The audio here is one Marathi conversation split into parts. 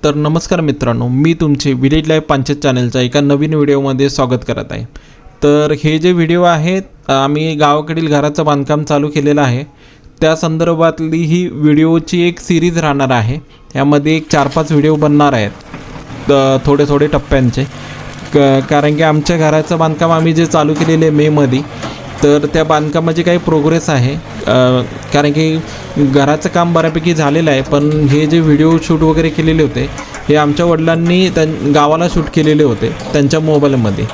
तर नमस्कार मित्रांनो, मी तुमचे विलेज लाईफ पंचायत चॅनलच्या एका नवीन व्हिडिओमध्ये स्वागत करत आहे। तर हे जे व्हिडिओ आहेत आम्ही गावाकडील घराचं बांधकाम चालू केलेलं आहे त्या संदर्भातली ही व्हिडिओची एक सिरीज राहणार आहे। यामध्ये एक 4-5 व्हिडिओ बनणार आहेत थोडे थोडे टप्प्यांचे, कारण की आमच्या घराचं बांधकाम आम्ही जे चालू केलेले मेमध्ये, तर त्या बांधकामाची काही प्रोग्रेस आहे, कारण की घराचं काम बऱ्यापैकी झालेलं आहे। पण हे जे व्हिडिओ शूट वगैरे केलेले होते हे आमच्या वडिलांनी गावाला शूट केलेले होते त्यांच्या मोबाईलमध्ये।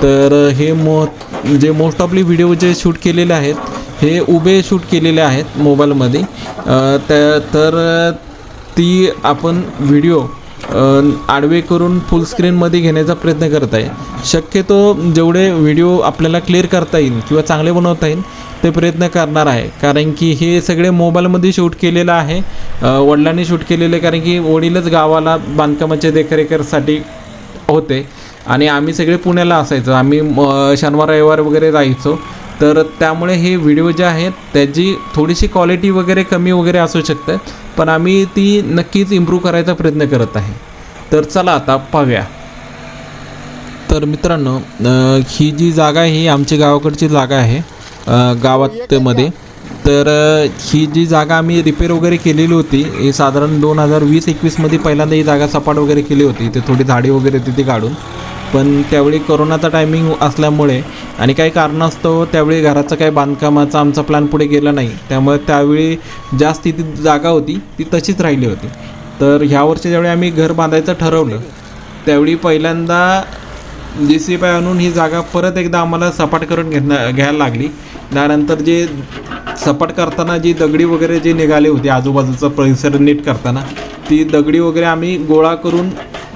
तर हे मोस्ट ऑफली व्हिडिओ जे शूट केलेले आहेत हे उभे शूट केलेले आहेत मोबाईलमध्ये। तर ती आपण व्हिडिओ आडवे करून फुल स्क्रीनमध्ये घेण्याचा प्रयत्न करत आहे। शक्यतो जेवढे व्हिडिओ आपल्याला क्लिअर करता येईल किंवा चांगले बनवता येईल ते प्रयत्न करणार आहे, कारण की हे सगळे मोबाईलमध्ये शूट केलेलं आहे, वडिलांनी शूट केलेलं आहे, कारण की वडीलच गावाला बांधकामाच्या देखरेखीसाठी होते आणि आम्ही सगळे पुण्याला असायचो, आम्ही शनिवार रविवार वगैरे जायचो। तर त्यामुळे हे व्हिडिओ जे आहेत त्याची थोडीशी क्वालिटी वगैरे कमी वगैरे असू शकते, पण आम्ही ती नक्कीच इम्प्रूव्ह करायचा प्रयत्न करत आहे। तर चला आता पाहूया। तर मित्रांनो, ही जी जागा आहे ही आमची गावाकडची जागा आहे गावामध्ये। तर ही जी जागा आम्ही रिपेअर वगैरे केलेली होती, ही साधारण 2020-21मध्ये पहिल्यांदा ही जागा सपाट वगैरे केली होती, ते थोडी झाडी वगैरे तिथे काढून। पण त्यावेळी कोरोनाचा टायमिंग असल्यामुळे आणि काही कारणास्तव त्यावेळी घराचं काही बांधकामाचा आमचा प्लॅन पुढे गेला नाही, त्यामुळे त्यावेळी जास्त ती जागा होती ती तशीच राहिली होती। तर ह्या वर्षी ज्यावेळी आम्ही घर बांधायचं ठरवलं त्यावेळी पहिल्यांदा JCB आणून ही जागा परत एकदा आम्हाला सपाट करून घ्यायला लागली। त्यानंतर जे सपाट करताना जी दगडी वगैरे जे निघाले होते आजूबाजूचा परिसर नीट करताना, ती दगडी वगैरे आम्ही गोळा करून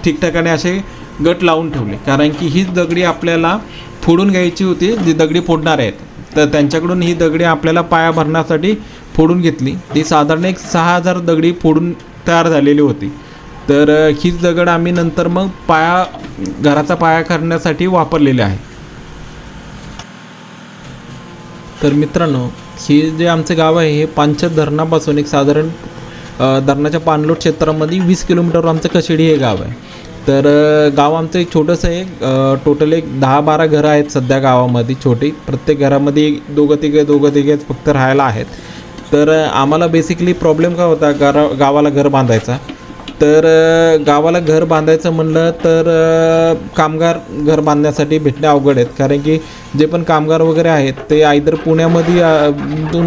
ठिकठिकाणी असे गट लावून ठेवले, कारण की हीच दगडी आपल्याला फोडून घ्यायची होती जी दगडी फोडणार आहेत। तर त्यांच्याकडून ही दगडी आपल्याला पाया भरण्यासाठी फोडून घेतली। ती साधारण एक 6000 दगडी फोडून तयार झालेली होती। तर हीच दगड आम्ही नंतर मग घराचा पाया करण्यासाठी वापरलेले आहे। तर मित्रांनो, हे जे आमचं गाव आहे हे पानछत धरणापासून एक साधारण धरणाच्या पाणलोट क्षेत्रामध्ये 20 किलोमीटरवर आमचं कशेडी हे गाव आहे। तर गाव आमचं एक छोटंसं आहे, टोटल एक 10-12 घरं आहेत सध्या गावामध्ये छोटी, प्रत्येक घरामध्ये दोघं तिघेच फक्त राहायला आहेत। तर आम्हाला बेसिकली प्रॉब्लेम काय होता गावाला घर बांधायचा। तर गावाला घर बांधायचं म्हणलं तर कामगार घर बांधण्यासाठी भेटणे अवघड आहेत, कारण की जे पण कामगार वगैरे आहेत ते आयदर पुण्यामध्ये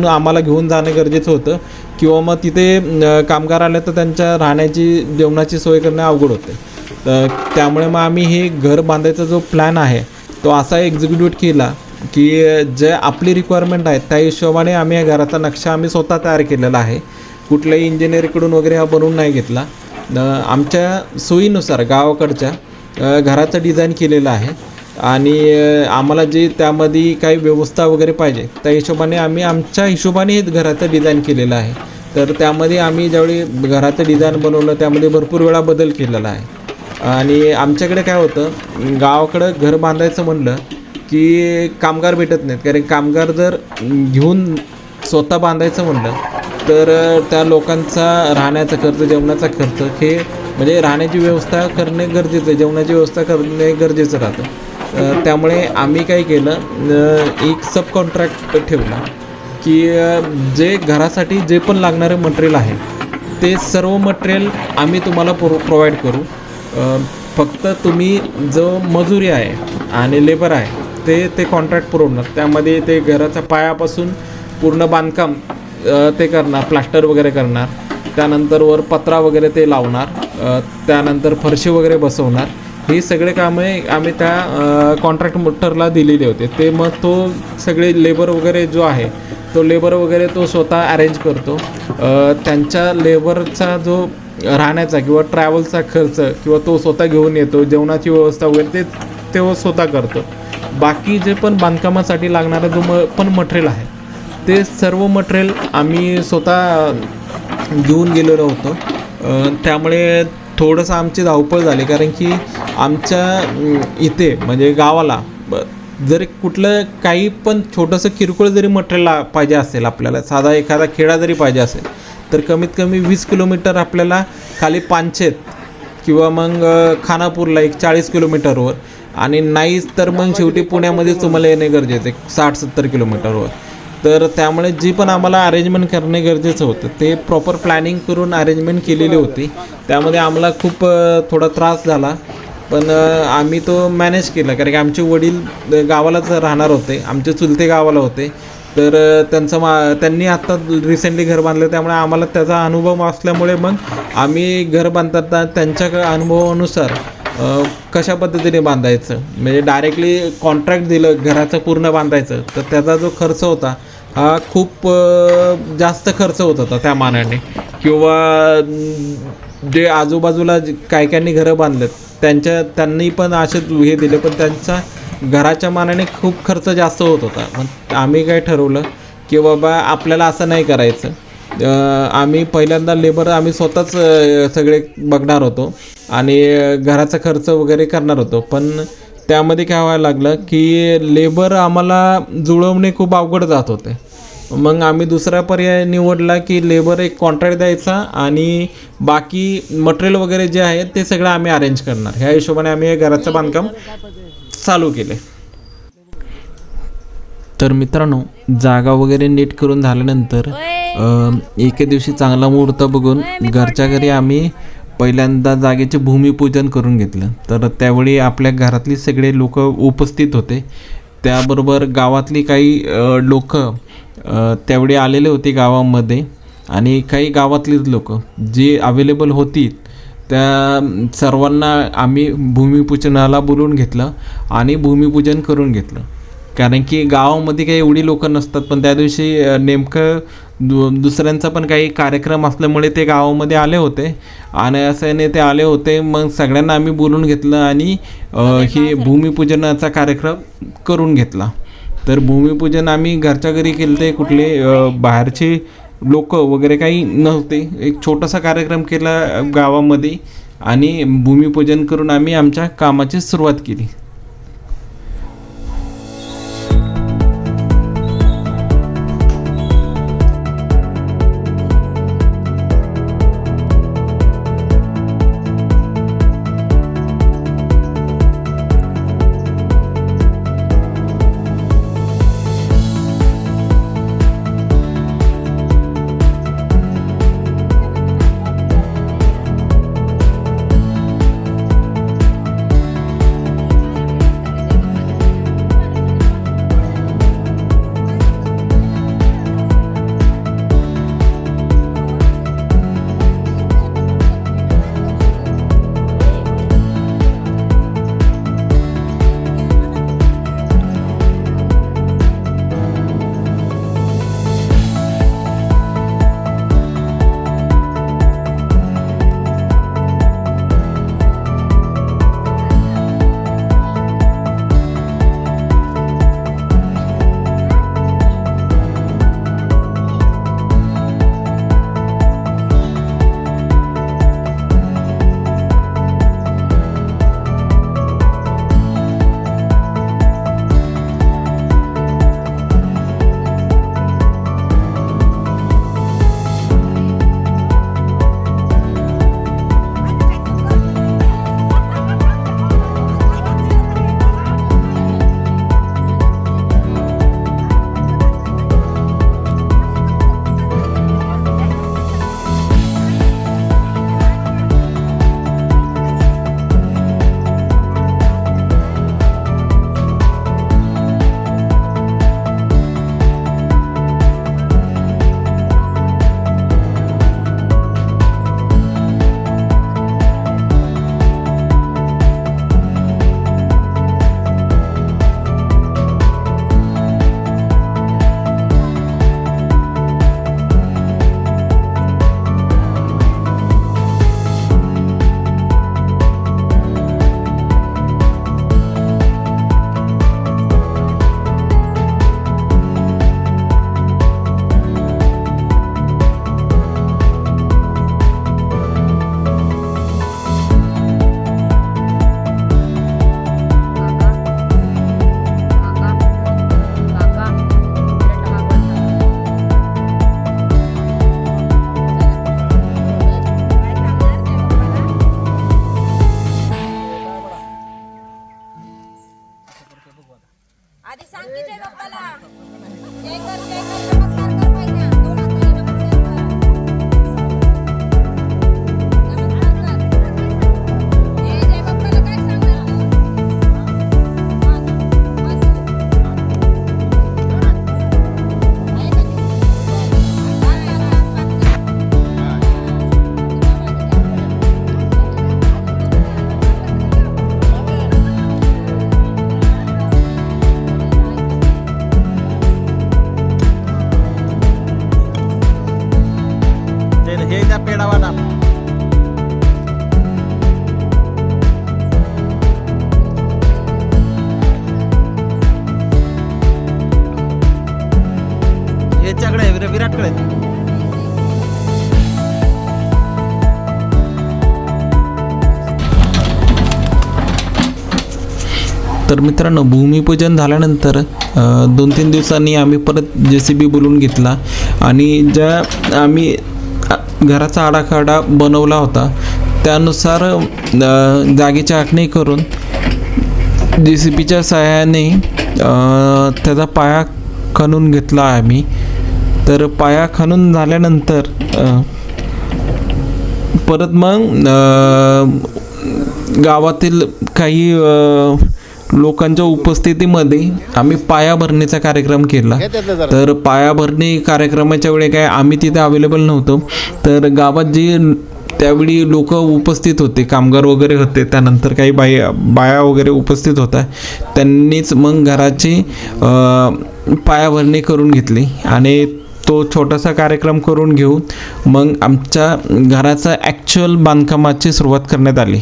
आम्हाला घेऊन जाणं गरजेचं होतं, किंवा मग तिथे कामगार आले तर त्यांच्या राहण्याची जेवणाची सोय करणं अवघड होते। त्यामुळे मग आम्ही हे घर बांधायचा जो प्लॅन आहे तो असा एक्झिक्युट केला की जे आपली रिक्वायरमेंट आहे त्या हिशोबाने आम्ही या घराचा नक्षा आम्ही स्वतः तयार केलेला आहे, कुठल्याही इंजिनिअरकडून वगैरे हा बनवून नाही घेतला। आमच्या सोयीनुसार गावाकडच्या घराचं डिझाईन केलेलं आहे आणि आम्हाला जे त्यामध्ये काही व्यवस्था वगैरे पाहिजे त्या हिशोबाने आम्ही आमच्या हिशोबाने हे घराचं डिझाईन केलेलं आहे। तर त्यामध्ये आम्ही ज्यावेळी घराचं डिझाईन बनवलं त्यामध्ये भरपूर वेळा बदल केलेला आहे। आणि आमच्याकडे काय होतं, गावाकडं घर बांधायचं म्हणलं की कामगार भेटत नाहीत, कारण कामगार जर घेऊन स्वतः बांधायचं म्हणलं तर त्या लोकांचा राहण्याचा खर्च, जेवणाचा खर्च, हे म्हणजे राहण्याची व्यवस्था करणे गरजेचं आहे, जेवणाची व्यवस्था करणे गरजेचं राहतं। त्यामुळे आम्ही काय केलं, एक सब कॉन्ट्रॅक्ट ठेवला की जे घरासाठी जे पण लागणारे मटेरियल आहे ते सर्व मटेरियल आम्ही तुम्हाला प्रोव्हाइड करू, फक्त तुम्ही जो मजुरी आहे आणि लेबर आहे ते कॉन्ट्रॅक्ट पुरवणार। त्यामध्ये ते घराच्या पायापासून पूर्ण बांधकाम ते करणार, प्लास्टर वगैरे करणार, त्यानंतर वर पत्रा वगैरे ते लावणार, त्यानंतर फरशी वगैरे बसवणार। ही सगळे कामे आम्ही त्या कॉन्ट्रॅक्ट मोटरला दिलेले होते। ते मग तो सगळे लेबर वगैरे जो आहे तो लेबर वगैरे तो स्वतः अरेंज करतो। त्यांच्या लेबरचा जो राहण्याचा किंवा ट्रॅव्हलचा खर्च किंवा तो स्वतः घेऊन येतो, जेवणाची व्यवस्था वगैरे ते स्वतः करतो। बाकी जे पण बांधकामासाठी लागणारा जो पण मटेरियल आहे ते सर्व मटेरियल आम्ही स्वतः घेऊन गेलेलो होतो। त्यामुळे थोडंसं आमची धावपळ झाली, कारण की आमच्या इथे म्हणजे गावाला जर कुठलं काही पण छोटंसं किरकोळ जरी मटेरियल पाहिजे असेल, आपल्याला साधा एखादा खेळा जरी पाहिजे असेल तर कमीत कमी 20 किलोमीटर आपल्याला खाली पानछेत किंवा मग खानापूरला एक 40 किलोमीटरवर, आणि नाहीच तर मग शेवटी पुण्यामध्येच तुम्हाला येणे गरजेचं आहे 60-70 किलोमीटरवर. तर त्यामुळे जी पण आम्हाला अरेंजमेंट करणे गरजेचं होतं ते प्रॉपर प्लॅनिंग करून अरेंजमेंट केलेली होती. त्यामध्ये आम्हाला खूप थोडा त्रास झाला, पण आम्ही तो मॅनेज केला, कारण की आमचे वडील गावालाच राहणार होते, आमचे चुलते गावाला होते. तर त्यांनी आत्ता रिसेंटली घर बांधलं, त्यामुळे आम्हाला त्याचा अनुभव असल्यामुळे मग आम्ही घर बांधताना त्यांच्या अनुभवानुसार कशा पद्धतीने बांधायचं, म्हणजे डायरेक्टली कॉन्ट्रॅक्ट दिलं घराचं पूर्ण बांधायचं, तर त्याचा जो खर्च होता हा खूप जास्त खर्च होत होता त्या मानाने. किंवा जे आजूबाजूला काही काहींनी घरं बांधलेत त्यांनी पण असे हे दिले, पण त्यांचा घराच्या मानाने खूप खर्च जास्त होत होता. मग आम्ही काय ठरवलं की बाबा आपल्याला असं नाही करायचं. आम्ही पहिल्यांदा लेबर आम्ही स्वतःच सगळे बघणार होतो आणि घराचा खर्च वगैरे करणार होतो. पण त्यामध्ये काय व्हायला लागलं की लेबर आम्हाला जुळवणे खूप अवघड जात होते. मग आम्ही दुसरा पर्याय निवडला की लेबर एक कॉन्ट्रॅक्ट द्यायचा आणि बाकी मटेरियल वगैरे जे आहे ते सगळं आम्ही अरेंज करणार. ह्या हिशोबाने आम्ही घराचं बांधकाम चालू केले. तर मित्रांनो, जागा वगैरे नीट करून झाल्यानंतर एके दिवशी चांगला मुहूर्त बघून घरच्या घरी आम्ही पहिल्यांदा जागेचे भूमिपूजन करून घेतलं. तर त्यावेळी आपल्या घरातली सगळे लोक उपस्थित होते, त्याबरोबर गावातली काही लोक त्यावेळी आलेले होते गावामध्ये, आणि काही गावातलीच लोक जी अवेलेबल होती त्या सर्वांना आम्ही भूमिपूजनाला बोलवून घेतलं आणि भूमिपूजन करून घेतलं. कारण की गावामध्ये काही एवढी लोक नसतात, पण त्या दिवशी नेमकं दुसऱ्यांचा पण काही कार्यक्रम असल्यामुळे ते गावामध्ये आले होते आणि अशाने ते आले होते. मग सगळ्यांना आम्ही बोलून घेतलं आणि ही भूमिपूजनाचा कार्यक्रम करून घेतला. तर भूमिपूजन आम्ही घरच्या घरी केलं, ते कुठले बाहेरचे लोक वगैरे काही नव्हते. एक छोटासा कार्यक्रम केला गावामध्ये आणि भूमिपूजन करून आम्ही आमच्या कामाची सुरुवात केली. पेढा वाटा. याच्याकडे विराटकडे. तर मित्रांनो, भूमिपूजन झाल्यानंतर 2-3 दिवसांनी आम्ही परत JCB बोलून घेतला आणि ज्या आम्ही घराचा आराखडा बनवला होता त्यानुसार जागेची आखणी करून JCBच्या सहाय्याने त्याचा पाया खणून घेतला आम्ही. तर पाया खणून झाल्यानंतर परत मग गावातील काही लोकांच्या उपस्थितीमध्ये आम्ही पायाभरणीचा कार्यक्रम केला. तर पायाभरणी कार्यक्रमाच्या वेळी काय आम्ही तिथे अवेलेबल नव्हतो, तर गावात जी त्यावेळी लोक उपस्थित होते, कामगार वगैरे होते, त्यानंतर काही बाया वगैरे उपस्थित होत्या, त्यांनीच मग घराची पायाभरणी करून घेतली आणि तो छोटासा कार्यक्रम करून घेऊन मग आमच्या घराचा ॲक्च्युअल बांधकामाची सुरुवात करण्यात आली.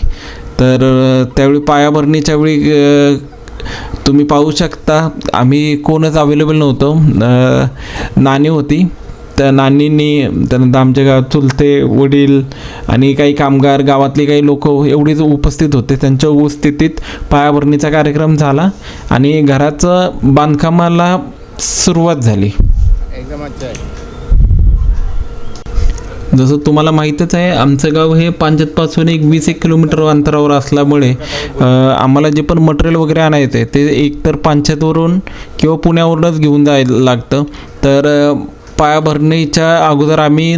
तर त्यावेळी पायाभरणीच्या वेळी तुम्ही पाहू शकता आम्ही कोणच अवेलेबल नव्हतो. नानी होती, त्या नानींनी, त्यानंतर आमच्या गावात चुलते वडील आणि काही कामगार, गावातले काही लोक एवढेच उपस्थित होते. त्यांच्या उपस्थितीत पायाभरणीचा कार्यक्रम झाला आणि घराचं बांधकामाला सुरुवात झाली. एकदम अच्छा आहे. जसं तुम्हाला माहीतच आहे, आमचं गाव हे पांचतपासून 20 किलोमीटर अंतरावर असल्यामुळे आम्हाला जे पण मटेरियल वगैरे आणायचं आहे ते एकतर पांचतवरून किंवा पुण्यावरूनच घेऊन जायला लागतं. तर पायाभरणीच्या अगोदर आम्ही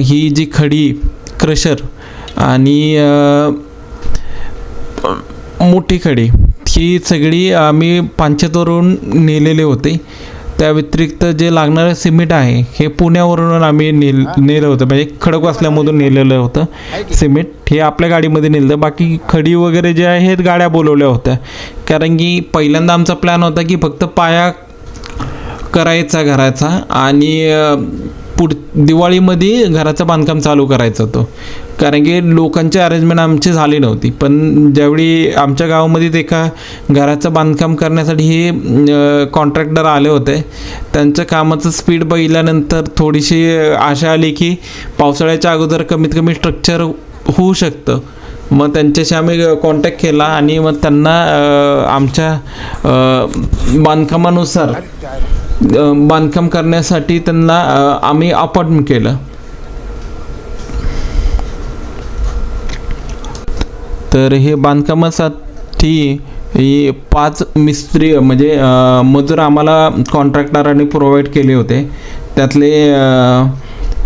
ही जी खडी, क्रशर आणि मोठी खडी ही सगळी आम्ही पांचतवरून नेलेले होते. त्या व्यतिरिक्त जे लागणारं सिमेंट आहे हे पुण्यावरून आम्ही नेलं होतं, म्हणजे खडकवासल्यामधून नेलेलं होतं सिमेंट. हे आपल्या गाडीमध्ये नेलं. बाकी खडी वगैरे जे आहे हे गाड्या बोलवल्या होत्या, कारण की पहिल्यांदा आमचा प्लॅन होता की फक्त पाया करायचा घराचा आणि दिवाळीमध्ये घराचं बांधकाम चालू करायचं होतं, कारण की लोकांची अरेंजमेंट आमची झाली नव्हती. पण ज्यावेळी आमच्या गावामध्ये एका घराचं बांधकाम करण्यासाठी हे कॉन्ट्रॅक्टर आले होते, त्यांचं कामाचं स्पीड बघितल्यानंतर थोडीशी आशा आली की पावसाळ्याच्या अगोदर कमीत कमी स्ट्रक्चर होऊ शकतं. मग त्यांच्याशी आम्ही कॉन्टॅक्ट केला आणि मग त्यांना आमच्या बांधकामानुसार बांधकाम करण्यासाठी त्यांना आम्ही अपॉइंटमेंट केलं. तर हे बांधकामासाठी 5 मिस्त्री म्हणजे मजूर आम्हाला कॉन्ट्रॅक्टरांनी प्रोव्हाइड केले होते. त्यातले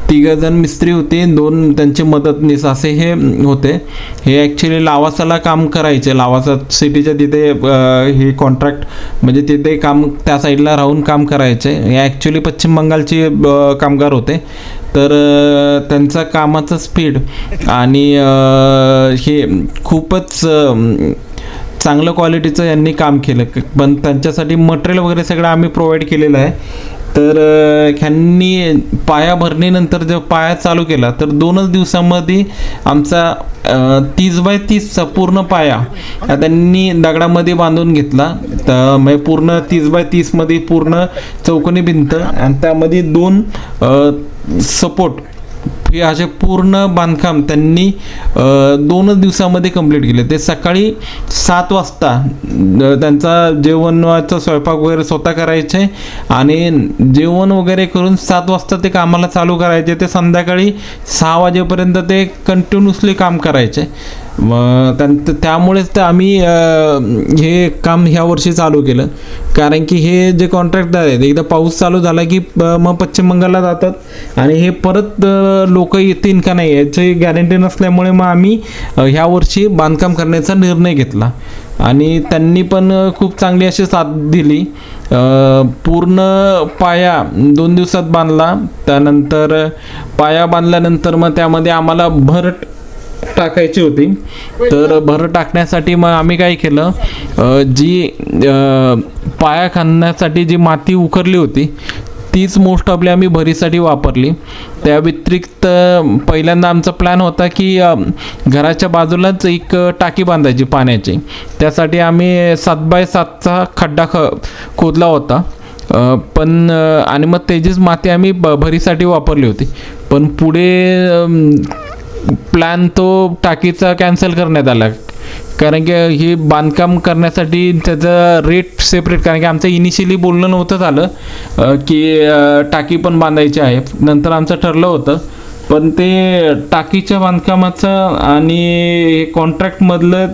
3 जण मिस्त्री होते, 2 त्यांचे मदतनीस असे हे होते. हे ॲक्च्युली लावासाला काम करायचे, लावासा सिटीच्या तिथे हे कॉन्ट्रॅक्ट म्हणजे तिथे काम त्या साईडला राहून काम करायचे. हे ॲक्च्युली पश्चिम बंगालचे कामगार होते. तर त्यांचा कामाचा स्पीड आणि हे खूपच चांगलं क्वालिटीचं यांनी काम केलं. पण त्यांच्यासाठी मटेरियल वगैरे सगळं आम्ही प्रोव्हाइड केलेलं आहे. तर ह्यांनी पायाभरणीनंतर जेव्हा पाया चालू केला तर 2च दिवसामध्ये आमचा 30x30चा पूर्ण पाया त्यांनी दगडामध्ये बांधून घेतला. तर म्हणजे पूर्ण 30x30मध्ये पूर्ण चौकोनी भिंत आणि त्यामध्ये 2 सपोर्ट, हे असे पूर्ण बांधकाम त्यांनी 2च दिवसामध्ये कंप्लीट केले. ते सकाळी 7 वाजता त्यांचा जेवणाचा स्वयंपाक वगैरे स्वतः करायचे आणि जेवण वगैरे करून 7 वाजता ते कामाला चालू करायचे. ते संध्याकाळी 6 वाजेपर्यंत ते कंटिन्युअसली काम करायचे. त्यामुळेच तर आम्ही हे काम ह्या वर्षी चालू केलं, कारण की हे जे कॉन्ट्रॅक्टर आहेत एकदा पाऊस चालू झाला की मग पश्चिम बंगालला जातात आणि हे परत लोक येतील का नाही याची गॅरंटी नसल्यामुळे मग आम्ही ह्या वर्षी बांधकाम करण्याचा निर्णय घेतला आणि त्यांनी पण खूप चांगली अशी साथ दिली. पूर्ण पाया 2 दिवसात बांधला. त्यानंतर पाया बांधल्यानंतर मग त्यामध्ये आम्हाला भरट टाकायची होती. तर भर टाकण्यासाठी मग आम्ही काय केलं, जी पाया खणण्यासाठी जी माती उकरली होती तीच मोस्ट ऑफली आम्ही भरीसाठी वापरली. त्या व्यतिरिक्त पहिल्यांदा आमचा प्लॅन होता की घराच्या बाजूलाच एक टाकी बांधायची पाण्याची. त्यासाठी आम्ही 7x7चा खड्डा खोदला होता. पण आणि मग त्याचीच माती आम्ही भरीसाठी वापरली होती. पण पुढे प्लॅन तो टाकीचा कॅन्सल करण्यात आला, कारण की हे बांधकाम करण्यासाठी त्याचं रेट सेपरेट, कारण की आमचं इनिशियली बोलणं नव्हतं झालं की टाकी पण बांधायची आहे. नंतर आमचं ठरलं होतं, पण ते टाकीच्या बांधकामाचं आणि कॉन्ट्रॅक्टमधलं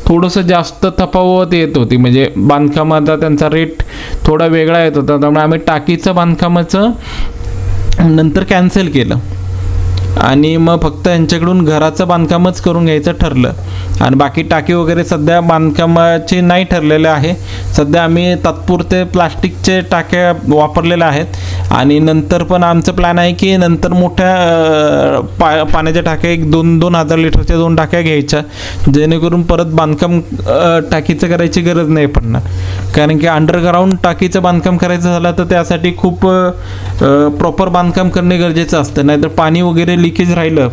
थोडंसं जास्त तफावत येत होती. म्हणजे बांधकामाचा त्यांचा रेट थोडा वेगळा येत होता. त्यामुळे आम्ही टाकीचं बांधकामाचं नंतर कॅन्सल केलं आणि मग फक्त यांच्याकडून घराचं बांधकामच करून घ्यायचं ठरलं. आणि बाकी टाकी वगैरे सध्या बांधकामाचे नाही ठरलेले आहे. सध्या आम्ही तात्पुरते प्लास्टिकचे टाक्या वापरलेल्या आहेत. आणि नंतर पण आमचं प्लॅन आहे की नंतर मोठ्या पाण्याच्या टाक्या 2,000 लिटरच्या 2 टाक्या घ्यायच्या, जेणेकरून परत बांधकाम टाकीचं करायची गरज नाही पडणार. कारण की अंडरग्राऊंड टाकीचं बांधकाम करायचं झालं तर त्यासाठी खूप प्रॉपर बांधकाम करणे गरजेचं असतं. नाहीतर पाणी वगैरे लिकेज राहिलं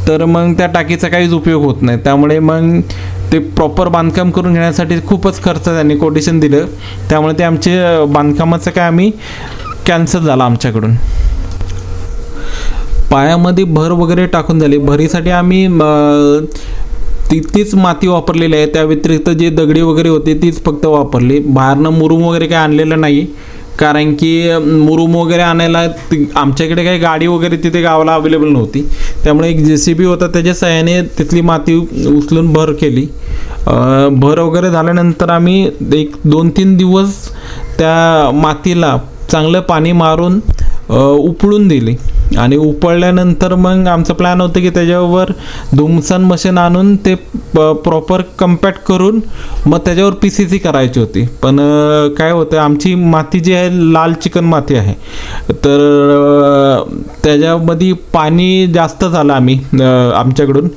तर मग त्या टाकीचा काहीच उपयोग होत नाही. त्यामुळे मग ते प्रॉपर बांधकाम करून घेण्यासाठी खूपच खर्च त्यांनी कोटेशन दिलं. त्यामुळे ते आमचे बांधकामाचं काय आम्ही कॅन्सल झालं आमच्याकडून. पायामध्ये भर वगैरे टाकून झाली. भरीसाठी आम्ही तीच माती वापरलेली आहे. त्या व्यतिरिक्त जे दगडी वगैरे होते तीच फक्त वापरली. बाहेरनं मुरुम वगैरे काही आणलेलं नाही, कारण की मुरुम वगैरे आणायला आमच्याकडे काही गाडी वगैरे तिथे गावाला अवेलेबल नव्हती. त्यामुळे एक JCB होता, त्याच्या साहाय्याने तिथली माती उचलून भर केली. भर वगैरे झाल्यानंतर आम्ही 1-2-3 दिवस त्या मातीला चांगलं पाणी मारून उपळून दिली. आणि उपळल्यानंतर मग आमचं प्लॅन होतं की त्याच्यावर धुमसान मशीन आणून ते प्रॉपर कम्पॅक्ट करून मग त्याच्यावर PCC करायची होती. पण काय होतं, आमची माती जी आहे लाल चिकन माती आहे, तर त्याच्यामध्ये पाणी जास्त झालं. आमच्याकडून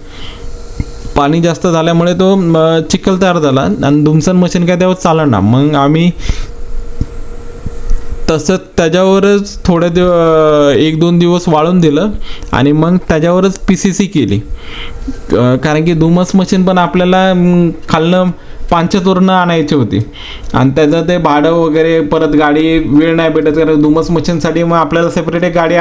पाणी जास्त झाल्यामुळे तो चिखल तयार झाला आणि धुमसान मशीन काय त्यावर चाललं ना. मग आम्ही तसंच त्याच्यावरच 1-2 दिवस वाळून दिलं आणि मग त्याच्यावरच PCC केली. कारण की धुमस मशीन पण आपल्याला खालनं पांचतवरनं आणायची होती आणि त्याचं ते भाडं वगैरे, परत गाडी वेळ नाही भेटत, कारण धुमस मशीनसाठी मग आपल्याला सेपरेट एक गाडी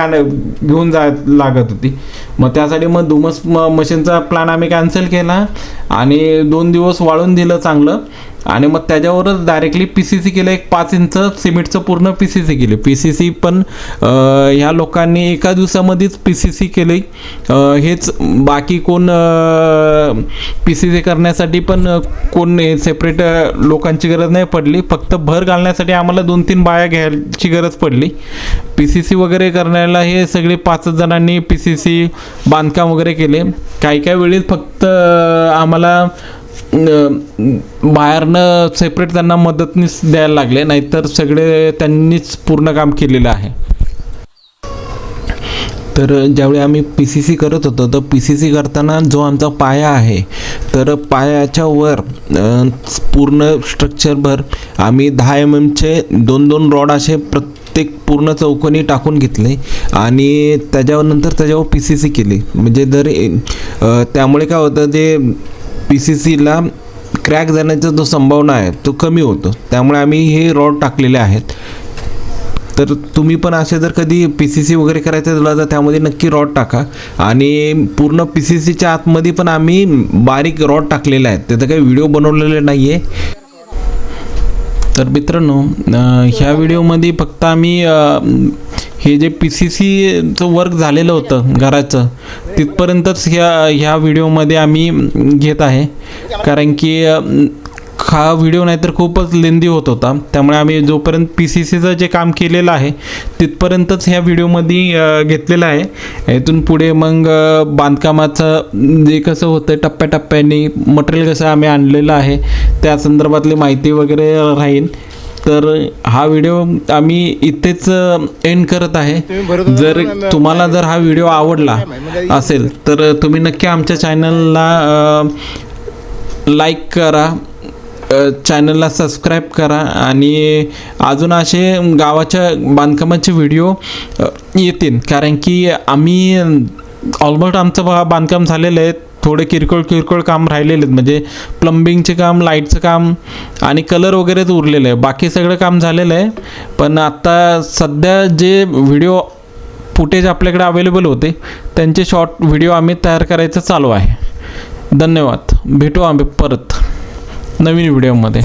घेऊन लागत होती. मग त्यासाठी मग धुमस मशीनचा प्लॅन आम्ही कॅन्सल केला आणि 2 दिवस वाळून दिलं चांगलं. आणि मग त्याच्यावरच डायरेक्टली PCC केलं. एक 5 इंच सिमेंटचं पूर्ण PCC केले. PCC पण ह्या लोकांनी एका दिवसामध्येच PCC केले. हेच बाकी कोण PCC करण्यासाठी पण कोण सेपरेट लोकांची गरज नाही पडली. फक्त भर घालण्यासाठी आम्हाला 2-3 बाया घ्यायची गरज पडली. PCC वगैरे करण्याला हे सगळे 5 जणांनी PCC बांधकाम वगैरे केले. काही वेळेस फक्त आम्हाला बाहेरनं सेपरेट त्यांना मदतनीस द्यायला लागले, नाहीतर सगळे त्यांनीच पूर्ण काम केलेलं आहे. तर ज्यावेळी आम्ही PCC करत होतो तर PCC करताना जो आमचा पाया आहे, तर पायाच्या वर पूर्ण स्ट्रक्चरभर आम्ही 10 mmचे 2-2 रॉड असे प्रत्येक पूर्ण चौकोनी टाकून घेतले आणि त्याच्यावर PCC केली. म्हणजे त्यामुळे काय होतं, जे PCCला क्रॅक जाण्याचा जो संभावना आहे तो कमी होतो. त्यामुळे आम्ही हे रॉड टाकलेले आहेत. तर तुम्ही पण असे जर कधी PCC वगैरे करायचं झालं तर त्यामध्ये नक्की रॉड टाका. आणि पूर्ण PCCच्या आतमध्ये पण आम्ही बारीक रॉड टाकलेले आहेत. त्याचा काही व्हिडिओ बनवलेले नाही आहे. तर मित्रांनो, ह्या व्हिडिओमध्ये फक्त आम्ही हे जे PCCचं वर्क झालेलं होतं घराचं तिथपर्यंतच ह्या व्हिडिओमध्ये आम्ही घेत आहे. कारण की हा व्हिडिओ नाहीतर खूपच लेंदी होत होता. त्यामुळे आम्ही जोपर्यंत PCCचं जे काम केलेलं आहे तिथपर्यंतच ह्या व्हिडिओमध्ये घेतलेलं आहे. इथून पुढे मग बांधकामाचं जे कसं होतं टप्प्याटप्प्याने मटेरियल कसं आम्ही आणलेलं आहे त्या संदर्भातली माहिती वगैरे राहील. तर हा व्हिडिओ आम्ही इथेच एंड करत आहे. जर तुम्हाला हा व्हिडिओ आवडला असेल तर तुम्ही नक्की आमच्या चॅनलला लाईक करा चॅनलला सबस्क्राईब करा आणि अजून असे गावाच्या बांधकामाचे व्हिडिओ येतील, कारण की आम्ही ऑलमोस्ट आमचं बांधकाम झालेलं आहे. थोडे किरकोळ काम राहिलेले आहेत, म्हणजे प्लंबिंगचे काम, लाईटचं काम आणि कलर वगैरेच उरलेलं आहे. बाकी सगळं काम झालेलं आहे. पण आत्ता सध्या जे व्हिडिओ फुटेज आपल्याकडे अवेलेबल होते त्यांचे शॉर्ट व्हिडिओ आम्ही तयार करायचं चालू आहे. धन्यवाद. भेटू आम्ही परत नवीन व्हिडिओमध्ये.